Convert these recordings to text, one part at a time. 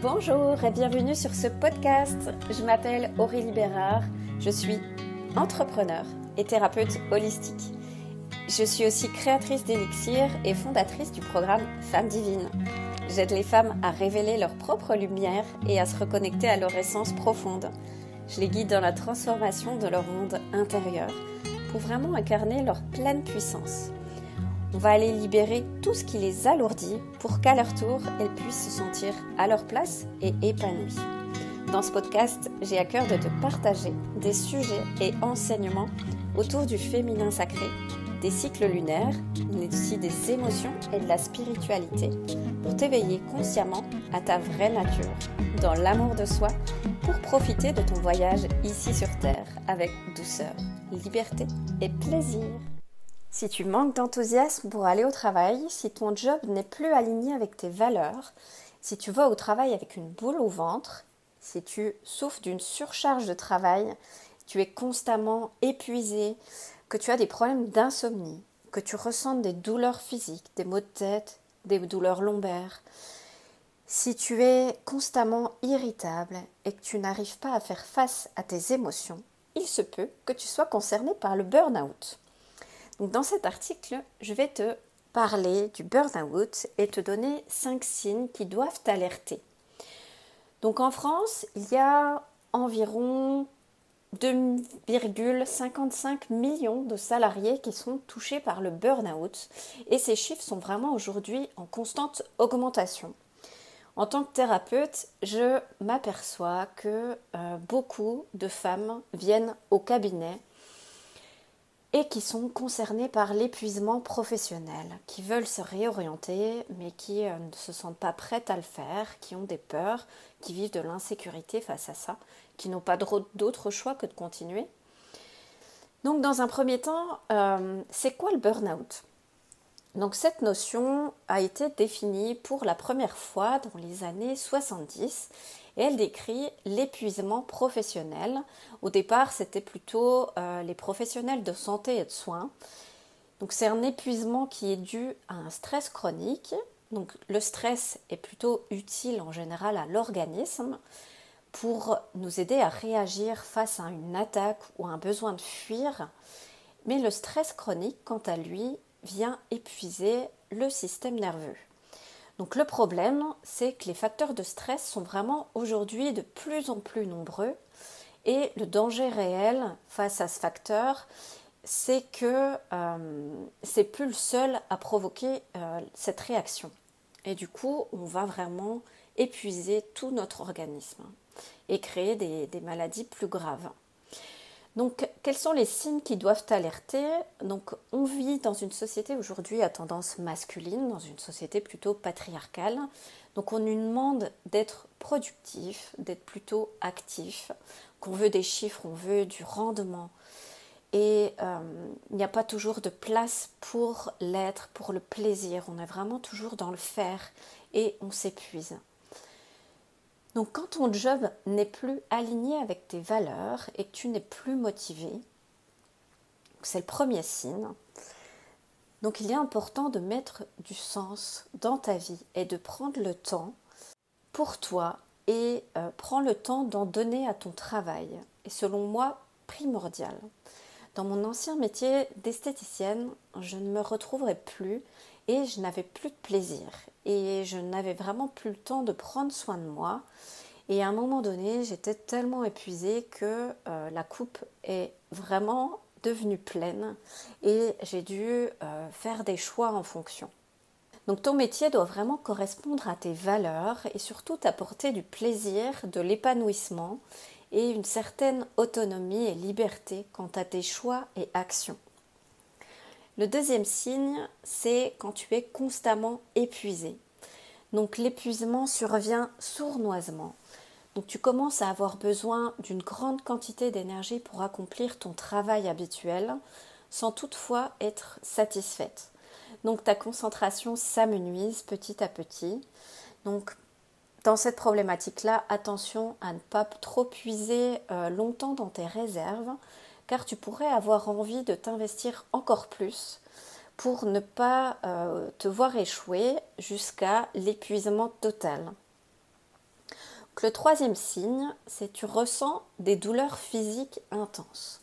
Bonjour et bienvenue sur ce podcast. Je m'appelle Aurélie Bérard, je suis entrepreneur et thérapeute holistique. Je suis aussi créatrice d'Elixir et fondatrice du programme Femmes Divines. J'aide les femmes à révéler leur propre lumière et à se reconnecter à leur essence profonde. Je les guide dans la transformation de leur monde intérieur pour vraiment incarner leur pleine puissance. On va aller libérer tout ce qui les alourdit pour qu'à leur tour, elles puissent se sentir à leur place et épanouies. Dans ce podcast, j'ai à cœur de te partager des sujets et enseignements autour du féminin sacré, des cycles lunaires, mais aussi des émotions et de la spiritualité pour t'éveiller consciemment à ta vraie nature, dans l'amour de soi, pour profiter de ton voyage ici sur Terre avec douceur, liberté et plaisir. Si tu manques d'enthousiasme pour aller au travail, si ton job n'est plus aligné avec tes valeurs, si tu vas au travail avec une boule au ventre, si tu souffres d'une surcharge de travail, si tu es constamment épuisé, que tu as des problèmes d'insomnie, que tu ressentes des douleurs physiques, des maux de tête, des douleurs lombaires, si tu es constamment irritable et que tu n'arrives pas à faire face à tes émotions, il se peut que tu sois concerné par le burn-out. Donc dans cet article, je vais te parler du burn-out et te donner 5 signes qui doivent t'alerter. Donc en France, il y a environ 2,55 millions de salariés qui sont touchés par le burn-out et ces chiffres sont vraiment aujourd'hui en constante augmentation. En tant que thérapeute, je m'aperçois que beaucoup de femmes viennent au cabinet et qui sont concernés par l'épuisement professionnel, qui veulent se réorienter mais qui ne se sentent pas prêtes à le faire, qui ont des peurs, qui vivent de l'insécurité face à ça, qui n'ont pas d'autre choix que de continuer. Donc dans un premier temps, c'est quoi le burn-out ? Donc cette notion a été définie pour la première fois dans les années 70 et elle décrit l'épuisement professionnel. Au départ, c'était plutôt les professionnels de santé et de soins. Donc c'est un épuisement qui est dû à un stress chronique. Donc le stress est plutôt utile en général à l'organisme pour nous aider à réagir face à une attaque ou à un besoin de fuir. Mais le stress chronique, quant à lui, vient épuiser le système nerveux. Donc le problème, c'est que les facteurs de stress sont vraiment aujourd'hui de plus en plus nombreux et le danger réel face à ce facteur, c'est que c'est plus le seul à provoquer cette réaction. Et du coup, on va vraiment épuiser tout notre organisme et créer des maladies plus graves. Donc, quels sont les signes qui doivent alerter ? Donc, on vit dans une société aujourd'hui à tendance masculine, dans une société plutôt patriarcale. Donc, on nous demande d'être productif, d'être plutôt actif, qu'on veut des chiffres, on veut du rendement. Et il n'y a pas toujours de place pour l'être, pour le plaisir. On est vraiment toujours dans le faire et on s'épuise. Donc quand ton job n'est plus aligné avec tes valeurs et que tu n'es plus motivé, c'est le premier signe. Donc il est important de mettre du sens dans ta vie et de prendre le temps pour toi et prends le temps d'en donner à ton travail. Et selon moi, primordial. Dans mon ancien métier d'esthéticienne, je ne me retrouverais plus et je n'avais plus de plaisir. Et je n'avais vraiment plus le temps de prendre soin de moi. Et à un moment donné, j'étais tellement épuisée que la coupe est vraiment devenue pleine et j'ai dû faire des choix en fonction. Donc ton métier doit vraiment correspondre à tes valeurs et surtout t'apporter du plaisir, de l'épanouissement et une certaine autonomie et liberté quant à tes choix et actions. Le deuxième signe, c'est quand tu es constamment épuisé. Donc l'épuisement survient sournoisement. Donc tu commences à avoir besoin d'une grande quantité d'énergie pour accomplir ton travail habituel sans toutefois être satisfaite. Donc ta concentration s'amenuise petit à petit. Donc dans cette problématique-là, attention à ne pas trop puiser longtemps dans tes réserves car tu pourrais avoir envie de t'investir encore plus pour ne pas te voir échouer jusqu'à l'épuisement total. Donc, le troisième signe, c'est que tu ressens des douleurs physiques intenses.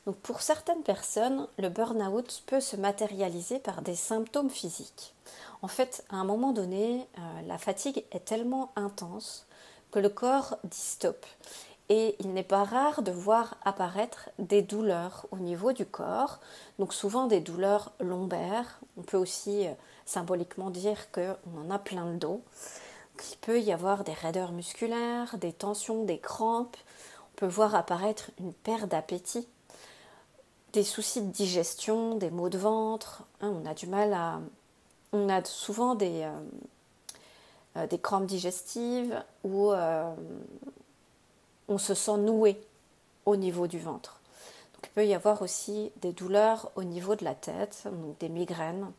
Donc pour certaines personnes, le burn-out peut se matérialiser par des symptômes physiques. En fait, à un moment donné, la fatigue est tellement intense que le corps dit stop. Et il n'est pas rare de voir apparaître des douleurs au niveau du corps, donc souvent des douleurs lombaires. On peut aussi symboliquement dire qu'on en a plein le dos. Il peut y avoir des raideurs musculaires, des tensions, des crampes. On peut voir apparaître une perte d'appétit, des soucis de digestion, des maux de ventre. On a du mal à... On a souvent des crampes digestives ou on se sent noué au niveau du ventre. Donc, il peut y avoir aussi des douleurs au niveau de la tête, donc des migraines.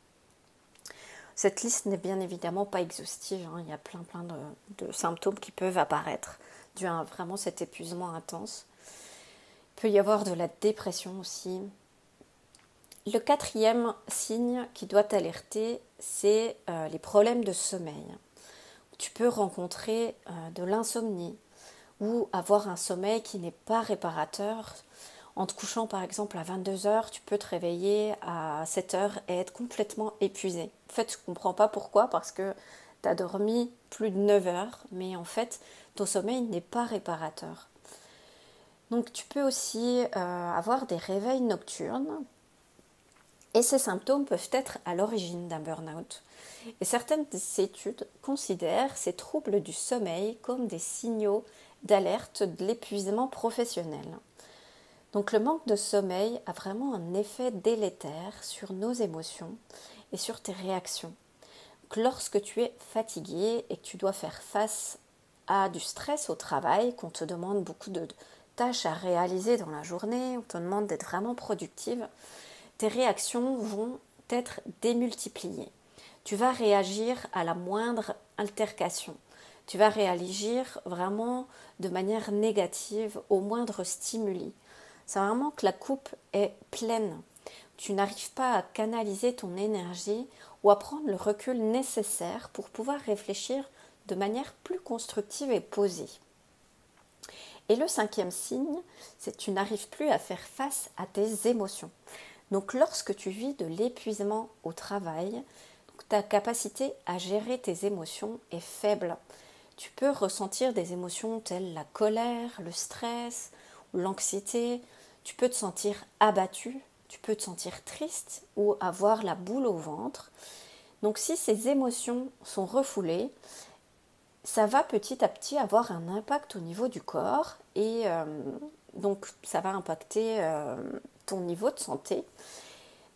Cette liste n'est bien évidemment pas exhaustive, hein. Il y a plein de symptômes qui peuvent apparaître dû à vraiment cet épuisement intense. Il peut y avoir de la dépression aussi. Le quatrième signe qui doit t'alerter, c'est les problèmes de sommeil. Tu peux rencontrer de l'insomnie ou avoir un sommeil qui n'est pas réparateur. En te couchant par exemple à 22h, tu peux te réveiller à 7h et être complètement épuisé. En fait, je ne comprends pas pourquoi, parce que tu as dormi plus de 9 heures, mais en fait, ton sommeil n'est pas réparateur. Donc tu peux aussi avoir des réveils nocturnes. Et ces symptômes peuvent être à l'origine d'un burn-out. Et certaines études considèrent ces troubles du sommeil comme des signaux d'alerte de l'épuisement professionnel. Donc le manque de sommeil a vraiment un effet délétère sur nos émotions et sur tes réactions. Donc, lorsque tu es fatigué et que tu dois faire face à du stress au travail, qu'on te demande beaucoup de tâches à réaliser dans la journée, on te demande d'être vraiment productive, tes réactions vont être démultipliées. Tu vas réagir à la moindre altercation. Tu vas réagir vraiment de manière négative au moindre stimuli. C'est vraiment que la coupe est pleine. Tu n'arrives pas à canaliser ton énergie ou à prendre le recul nécessaire pour pouvoir réfléchir de manière plus constructive et posée. Et le cinquième signe, c'est que tu n'arrives plus à faire face à tes émotions. Donc lorsque tu vis de l'épuisement au travail, ta capacité à gérer tes émotions est faible. Tu peux ressentir des émotions telles la colère, le stress ou l'anxiété. Tu peux te sentir abattu, tu peux te sentir triste ou avoir la boule au ventre. Donc si ces émotions sont refoulées, ça va petit à petit avoir un impact au niveau du corps et donc ça va impacter ton niveau de santé.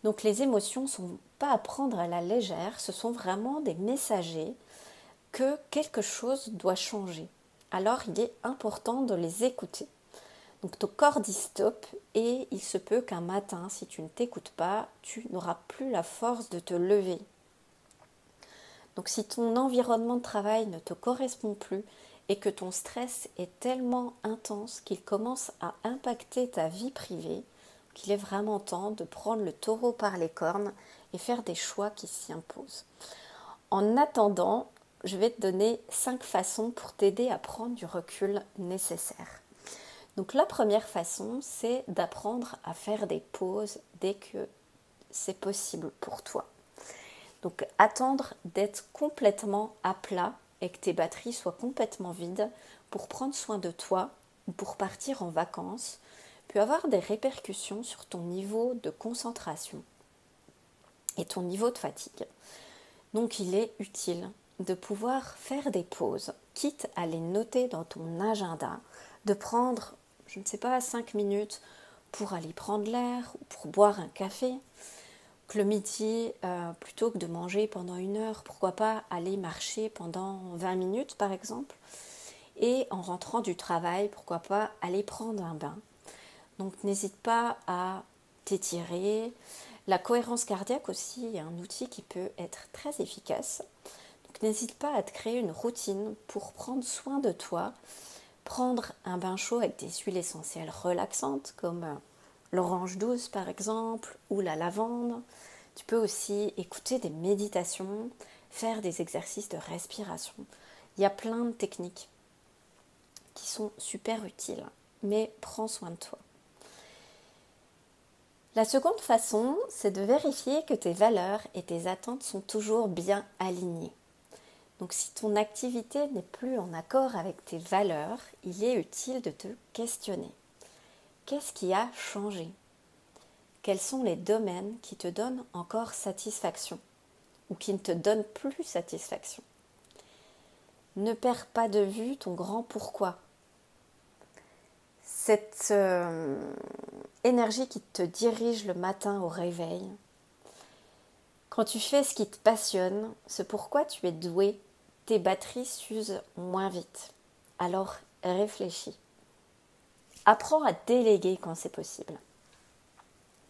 Donc les émotions ne sont pas à prendre à la légère, ce sont vraiment des messagers que quelque chose doit changer. Alors il est important de les écouter. Donc ton corps dit stop et il se peut qu'un matin, si tu ne t'écoutes pas, tu n'auras plus la force de te lever. Donc si ton environnement de travail ne te correspond plus et que ton stress est tellement intense qu'il commence à impacter ta vie privée, qu'il est vraiment temps de prendre le taureau par les cornes et faire des choix qui s'y imposent. En attendant, je vais te donner 5 façons pour t'aider à prendre du recul nécessaire. Donc la première façon, c'est d'apprendre à faire des pauses dès que c'est possible pour toi. Donc attendre d'être complètement à plat et que tes batteries soient complètement vides pour prendre soin de toi ou pour partir en vacances peut avoir des répercussions sur ton niveau de concentration et ton niveau de fatigue. Donc il est utile de pouvoir faire des pauses, quitte à les noter dans ton agenda, de prendre, je ne sais pas, 5 minutes pour aller prendre l'air ou pour boire un café. Le midi, plutôt que de manger pendant 1 heure, pourquoi pas aller marcher pendant 20 minutes par exemple. Et en rentrant du travail, pourquoi pas aller prendre un bain. Donc n'hésite pas à t'étirer. La cohérence cardiaque aussi est un outil qui peut être très efficace. Donc n'hésite pas à te créer une routine pour prendre soin de toi. Prendre un bain chaud avec des huiles essentielles relaxantes comme l'orange douce par exemple ou la lavande. Tu peux aussi écouter des méditations, faire des exercices de respiration. Il y a plein de techniques. qui sont super utiles, mais prends soin de toi. La seconde façon, c'est de vérifier que tes valeurs et tes attentes sont toujours bien alignées. Donc si ton activité n'est plus en accord avec tes valeurs, il est utile de te questionner. Qu'est-ce qui a changé ? Quels sont les domaines qui te donnent encore satisfaction ou qui ne te donnent plus satisfaction ? Ne perds pas de vue ton grand pourquoi. Cette énergie qui te dirige le matin au réveil, quand tu fais ce qui te passionne, ce pourquoi tu es doué, tes batteries s'usent moins vite. Alors réfléchis. Apprends à déléguer quand c'est possible.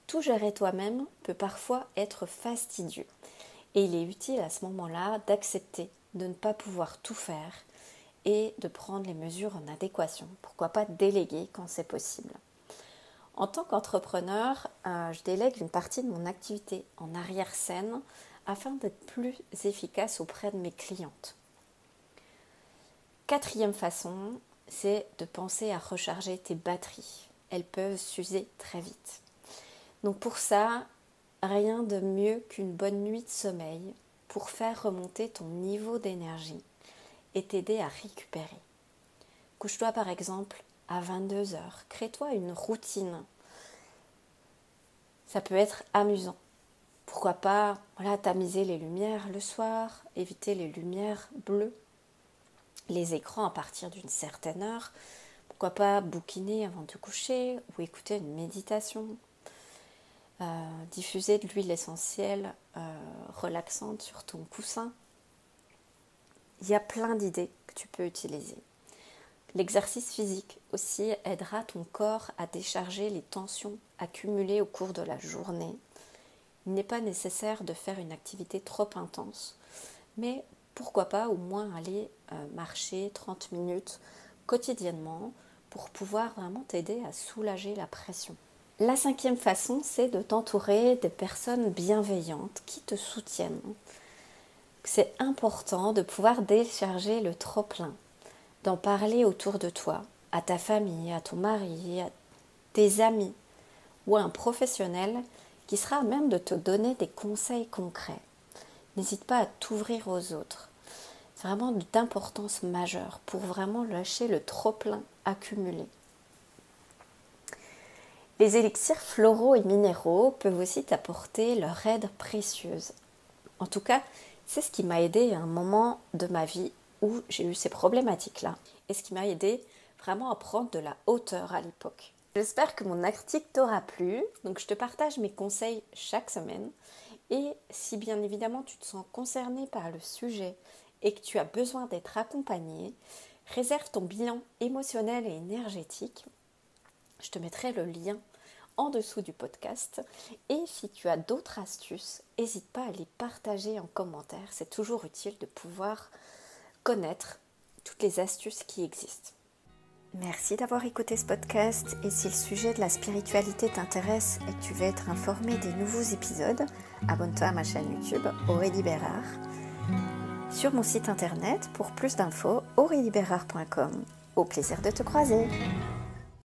Tout gérer toi-même peut parfois être fastidieux et il est utile à ce moment-là d'accepter de ne pas pouvoir tout faire et de prendre les mesures en adéquation. Pourquoi pas déléguer quand c'est possible. En tant qu'entrepreneur, je délègue une partie de mon activité en arrière-scène afin d'être plus efficace auprès de mes clientes. Quatrième façon, c'est de penser à recharger tes batteries. Elles peuvent s'user très vite. Donc pour ça, rien de mieux qu'une bonne nuit de sommeil pour faire remonter ton niveau d'énergie et t'aider à récupérer. Couche-toi par exemple à 22h. Crée-toi une routine. Ça peut être amusant. Pourquoi pas tamiser les lumières le soir, éviter les lumières bleues, les écrans à partir d'une certaine heure. Pourquoi pas bouquiner avant de te coucher ou écouter une méditation. Diffuser de l'huile essentielle relaxante sur ton coussin. Il y a plein d'idées que tu peux utiliser. L'exercice physique aussi aidera ton corps à décharger les tensions accumulées au cours de la journée. Il n'est pas nécessaire de faire une activité trop intense, mais pourquoi pas au moins aller marcher 30 minutes quotidiennement pour pouvoir vraiment t'aider à soulager la pression. La cinquième façon, c'est de t'entourer de personnes bienveillantes qui te soutiennent. C'est important de pouvoir décharger le trop-plein, d'en parler autour de toi, à ta famille, à ton mari, à tes amis ou à un professionnel qui sera à même de te donner des conseils concrets. N'hésite pas à t'ouvrir aux autres. C'est vraiment d'importance majeure pour vraiment lâcher le trop-plein accumulé. Les élixirs floraux et minéraux peuvent aussi t'apporter leur aide précieuse. En tout cas, c'est ce qui m'a aidé à un moment de ma vie où j'ai eu ces problématiques-là et ce qui m'a aidé vraiment à prendre de la hauteur à l'époque. J'espère que mon article t'aura plu, donc je te partage mes conseils chaque semaine et si bien évidemment tu te sens concerné par le sujet et que tu as besoin d'être accompagné, réserve ton bilan émotionnel et énergétique. Je te mettrai le lien en dessous du podcast et si tu as d'autres astuces, n'hésite pas à les partager en commentaire. C'est toujours utile de pouvoir connaître toutes les astuces qui existent. Merci d'avoir écouté ce podcast et si le sujet de la spiritualité t'intéresse et que tu veux être informé des nouveaux épisodes, abonne-toi à ma chaîne YouTube Aurélie Bérard. Sur mon site internet pour plus d'infos aureliebérard.com. Au plaisir de te croiser.